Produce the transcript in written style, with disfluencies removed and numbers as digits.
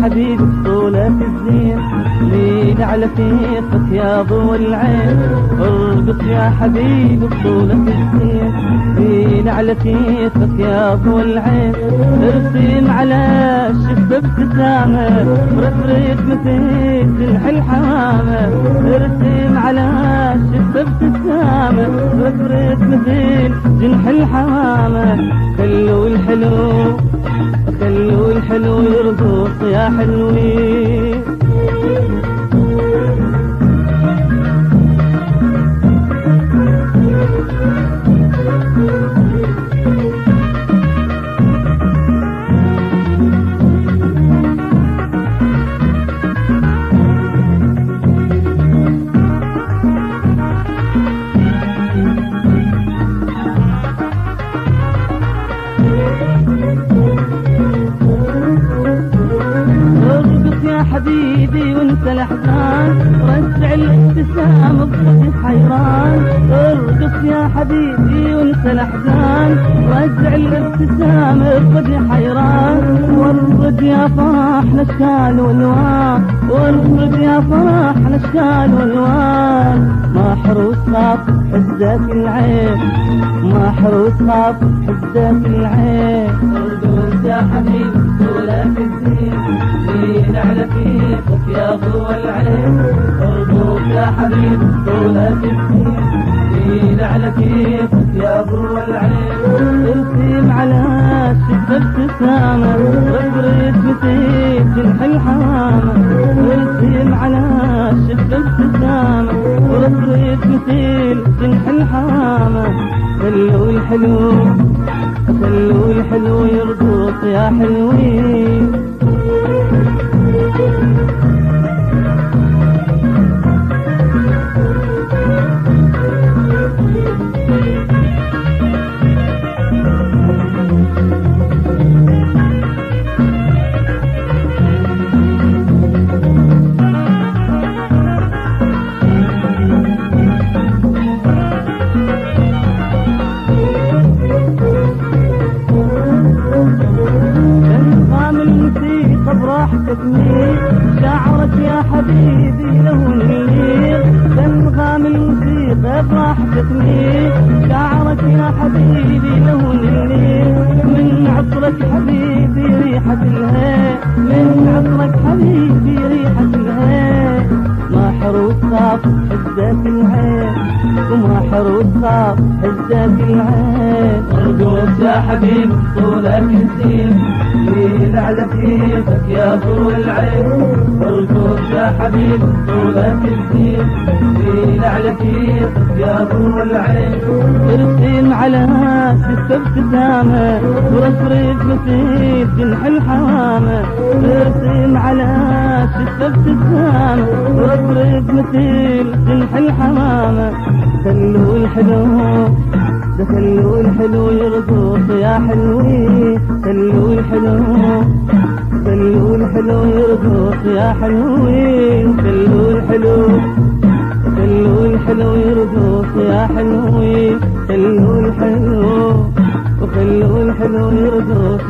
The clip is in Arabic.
حبيب طولك الزين لين على كيفك يا ضو العين. ارقص يا حبيب طولك الزين لين على كيفك يا ضو العين. ارسم على الشفة ابتسامة ورفرف مثل جنح الحمامة. ارسم على الشفة ابتسامة ورفرف مثل جنح الحمامة. خلوا الحلو خلوا الحلو يرقص يا حلوين. حبيبي وانت الاحزان رجع الابتسام بوجه حيران. ارقص يا حبيبي وانت الاحزان رجع الابتسام بوجه حيران. وارقد يا فرحنا اشكال والوان وارقد يا فرحنا اشكال والوان. ما حروس خاف حزك العين ما حروس خاف حزك العين. ارقص يا حبيبي طولك الزين لين على كيفك يا ضو العين. ارقص يا حبيب طولك الزين لين على كيفك يا ضو العين. ارسم على الشفة ابتسامة رفرف مثل جنح الحمامة. ارسم على الشفة ابتسامة ورفرف مثل جنح الحمامة. خلوا الحلو خلوا الحلو يرقص يا حلوين. براحتك مين شعرك يا حبيبي له النير. تنغم الموسيقى براحتك مين شعرك يا حبيبي له النير. من عطرك حبيبي ريحة الهي من عطرك حبيبي ريحة الهي. ما حروس خاف حزك العين وما حروس خاف حزك العين. ارقص يا حبيب طولك الزين لين على كيفك يا ضو العين. ارقص يا حبيب طولك الزين لين على كيفك يا ضو العين. ارسم على شفة ابتسامة ورفرف مثل جنح الحمامة. ارسم على شفة ابتسامة ورفرف مثل جنح الحمامة. خلوا الحلو خلوا الحلو يرقص يا حلوين. خلوا الحلو خلوا الحلو يرقص يا حلوين. خلوا الحلو خلوا الحلو يرقص يا حلوين. خلوا الحلو وخلوا الحلو يرقص.